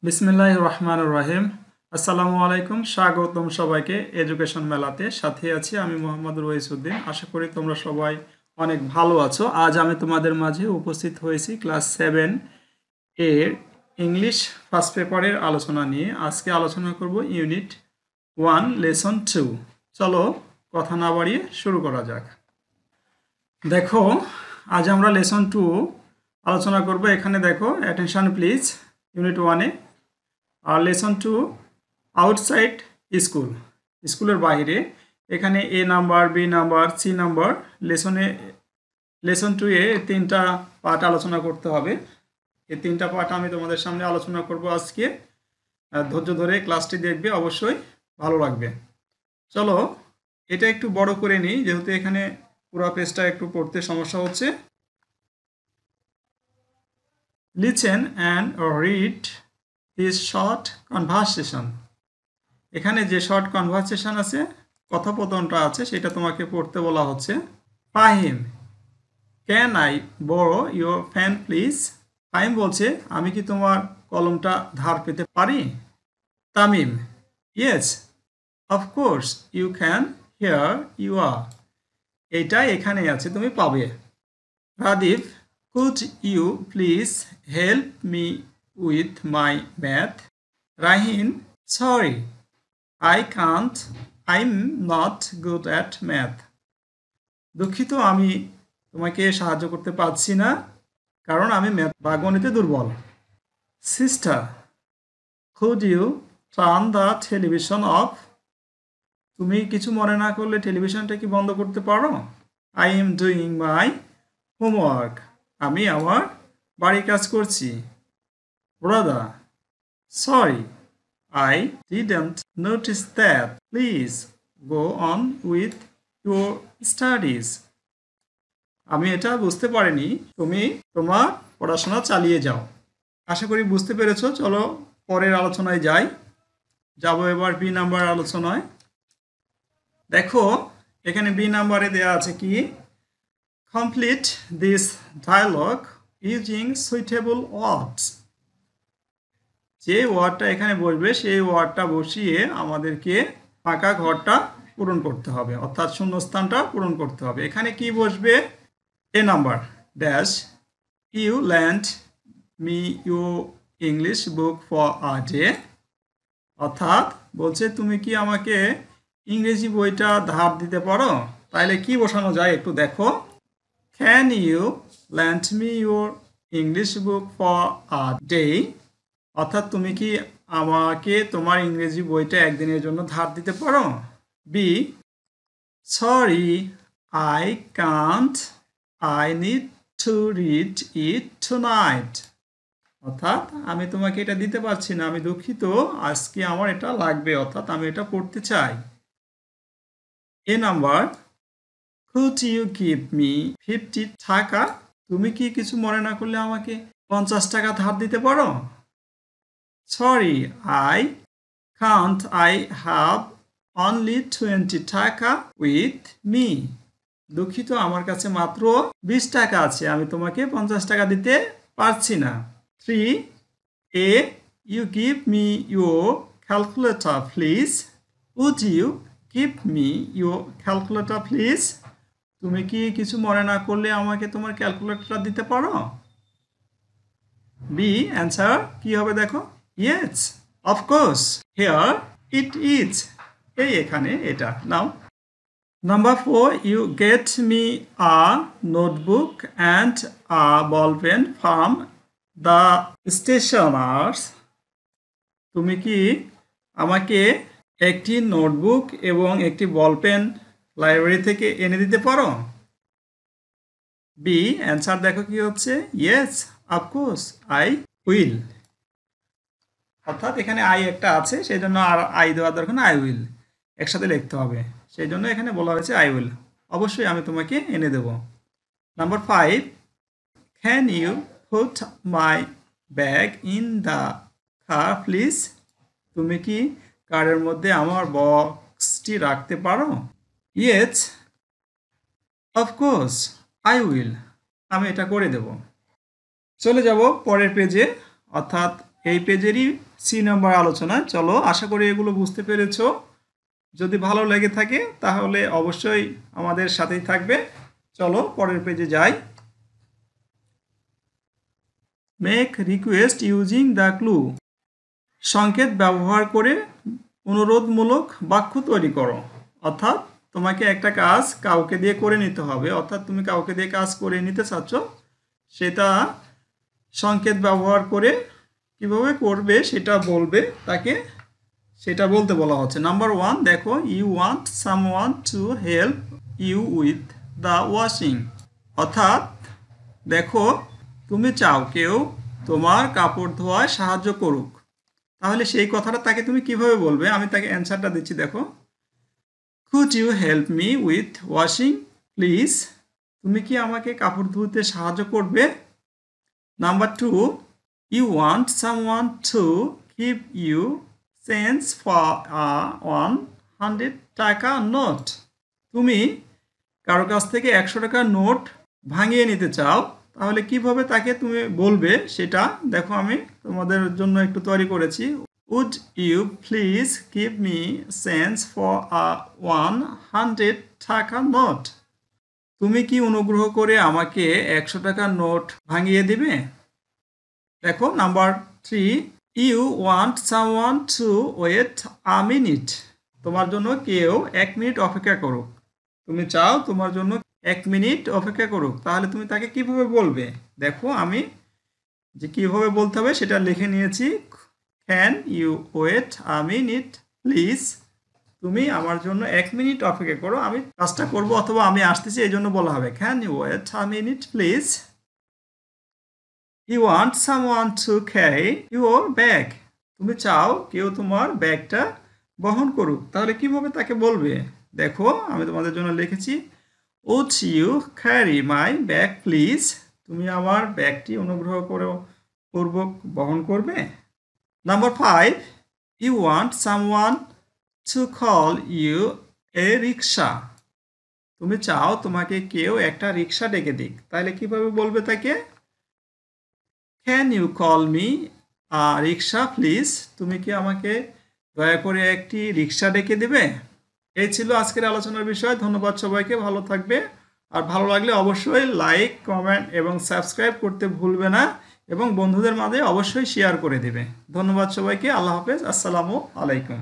বিসমিল্লাহির রহমানির রহিম। আসসালামু আলাইকুম, স্বাগতম সবাইকে এডুকেশন মেলাতে। সাথে আছি আমি মোহাম্মদ রইসউদ্দিন। আশা করি তোমরা সবাই অনেক ভালো আছো। আজ আমি তোমাদের মাঝে উপস্থিত হয়েছি ক্লাস 7 এর ইংলিশ ফার্স্ট পেপারের আলোচনা নিয়ে। আজকে আলোচনা করব ইউনিট 1 লেসন 2। চলো কথা না বাড়িয়ে শুরু করা যাক। দেখো, আজ আমরা লেসন 2 আলোচনা করব। এখানে দেখো, অ্যাটেনশন প্লিজ। ইউনিট 1-এ আর লেসন 2 আউটসাইড স্কুল, স্কুলের বাইরে। এখানে A number, B number, C number. Lesson 2-এ তিনটা পার্ট আলোচনা করতে হবে। এই তিনটা পার্ট আমি তোমাদের সামনে আলোচনা করব আজকে। ধৈর্য ধরে ক্লাসটি দেখবে, অবশ্যই ভালো লাগবে। চলো এটা একটু বড় করে নিই, যেহেতু এখানে পুরো পেজটা একটু পড়তে সমস্যা হচ্ছে। Listen and read this short conversation. এখানে যে শর্ট কনভারসেশন আছে, কথোপকথনটা আছে, সেটা তোমাকে পড়তে বলা হচ্ছে। Fahim, can I borrow your pen please? Fahim বলছে, আমি কি তোমার কলমটা ধার পেতে পারি? Tamim, yes of course you can, here you are. এইটা এখানে আছে, তুমি পাবে। Radeep, could you please help me with my math? Rahin, sorry I can't, I'm not good at math. দুঃখিত, আমি তোমাকে সাহায্য করতে পারছি না, কারণ আমি ম্যাথ বা গণিতে দুর্বল। Sister, could you turn the television off? তুমি কিছু মনে না করলে টেলিভিশনটা কি বন্ধ করতে পারো? I am doing my homework. আমি আমার বাড়ির কাজ করছি। Brother, sorry, I didn't notice that. Please go on with your studies. আমি এটা বুঝতে পারিনি, তুমি তোমার পড়াশোনা চালিয়ে যাও। আশা করি বুঝতে পেরেছো। চলো পরের আলোচনায় যাই। যাব এবার বি নাম্বার আলোচনায়। দেখো, এখানে বি নাম্বারে দেয়া আছে কি, complete this dialogue using suitable words. যে ওয়ার্ডটা এখানে বসবে সেই ওয়ার্ডটা বসিয়ে আমাদেরকে ফাঁকা ঘরটা পূরণ করতে হবে, অর্থাৎ শূন্যস্থানটা পূরণ করতে হবে। এখানে কি বসবে? A number dash you lend me you English book for a day. অর্থাৎ বলছে, তুমি কি আমাকে ইংরেজি বইটা ধার দিতে পারো? তাইলে কি বসানো যায় একটু দেখো। Can you lend me your English book for a day? অর্থাৎ তুমি কি আমাকে তোমার ইংরেজি বইটা একদিনের জন্য ধার দিতে পারো? B, sorry I can't, I need to read it tonight. অর্থাৎ আমি তোমাকে এটা দিতে পারছি না, আমি দুঃখিত, আজকে আমার এটা লাগবে, অর্থাৎ আমি এটা পড়তে চাই। A number, could you give me 50 টাকা? তুমি কি কিছু মনে না করলে আমাকে 50 টাকা ধার দিতে পারো? Sorry I can't, I have only 20 টাকা উইথ মি। দুঃখিত, আমার কাছে মাত্র 20 টাকা আছে, আমি তোমাকে 50 টাকা দিতে পারছি না। 3 A, you give me your calculator please? Would you give me your calculator please? তুমি কি কিছু মনে না করলে আমাকে তোমার ক্যালকুলেটরটা দিতে পারো? বি অ্যান্সার কি হবে দেখো, yes of course here it is. এই এখানে এটা নাও। Number 4, you get me a notebook and a ball pen from the stationers. তুমি কি আমাকে একটি নোটবুক এবং একটি বল পেন লাইব্রেরি থেকে এনে দিতে পারো? বি অ্যান্সার দেখো কি হচ্ছে, ইয়েস অফকোর্স আই উইল। অর্থাৎ এখানে আই একটা আছে, সেই জন্য আর আই দেওয়ার দরকার না, আই উইল একসাথে লিখতে হবে, সেই জন্য এখানে বলা হয়েছে আই উইল। অবশ্যই আমি তোমাকে এনে দেব। Number 5, can you put my bag in the car please? তুমি কি কারের মধ্যে আমার বক্সটি রাখতে পারো? ইয়েস অফকোর্স আই উইল, আমি এটা করে দেব। চলে যাব পরের পেজে, অর্থাৎ এই পেজেরই সি নাম্বার আলোচনা। চলো, আশা করি এগুলো বুঝতে পেরেছো। যদি ভালো লেগে থাকে তাহলে অবশ্যই আমাদের সাথেই থাকবে। চলো পরের পেজে যাই। Make request using the clue. সংকেত ব্যবহার করে অনুরোধমূলক বাক্য তৈরি করো। অর্থাৎ তোমাকে একটা কাজ কাউকে দিয়ে করে নিতে হবে, অর্থাৎ তুমি কাউকে দিয়ে কাজ করে নিতে চাচ্ছ, সেটা সংকেত ব্যবহার করে কিভাবে করবে সেটা বলবে তাকে, সেটা বলতে বলা হচ্ছে। নাম্বার 1 দেখো, you want someone to help you with the washing. অর্থাৎ দেখো, তুমি চাও কেউ তোমার কাপড় ধোয়ায় সাহায্য করুক। তাহলে সেই কথাটা তাকে তুমি কিভাবে বলবে? আমি তাকে অ্যান্সারটা দিচ্ছি, দেখো। Could you help me with washing please? তুমি কি আমাকে কাপড় ধুতে সাহায্য করবে? Number 2, you want someone to give you change for a 100 টাকা নোট। তুমি কারো কাছ থেকে 100 টাকার নোট ভাঙিয়ে নিতে চাও। তাহলে কিভাবে তাকে তুমি বলবে সেটা দেখো, আমি তোমাদের জন্য একটু তৈরি করেছি। Would you please give me change for a 100 টাকা নোট। তুমি কি অনুগ্রহ করে আমাকে 100 টাকার নোট ভাঙিয়ে দিবে? দেখো number 3, you want someone to wait a minute. তোমার জন্য কেউ 1 মিনিট অপেক্ষা করুক। তুমি চাও তোমার জন্য 1 মিনিট অপেক্ষা করুক। তাহলে তুমি তাকে কিভাবে বলবে? দেখো আমি যে কিভাবে বলতে হবে সেটা লিখে নিয়েছি। Can you wait a minute please? তুমি আমার জন্য 1 মিনিট অপেক্ষা করো, আমি কাজটা করব, অথবা আমি আসতেছি, এই জন্য বলা হবে can you wait a minute please. You want someone to carry your bag. তুমি চাও কেউ তোমার ব্যাগটা বহন করুক। তাহলে কিভাবে তাকে বলবে? দেখো আমি তোমাদের জন্য লিখেছি, would you carry my bag please? তুমি আমার ব্যাগটি অনুগ্রহ পূর্বক বহন করবে। Number 5, you want someone to call you a rickshaw. তুমি চাও তোমাকে কেউ একটা রিক্সা ডেকে দিক। তাহলে কিভাবে বলবে তাকে? Can you call me a rickshaw please? তুমি কি আমাকে দয়া করে একটি রিক্সা ডেকে দেবে? এই ছিল আজকের আলোচনার বিষয়। ধন্যবাদ সবাইকে, ভালো থাকবে। আর ভালো লাগলে অবশ্যই লাইক, কমেন্ট এবং সাবস্ক্রাইব করতে ভুলবে না, এবং বন্ধুদের মাঝে অবশ্যই শেয়ার করে দেবে। ধন্যবাদ সবাইকে। আল্লাহ হাফেজ। আসসালামু আলাইকুম।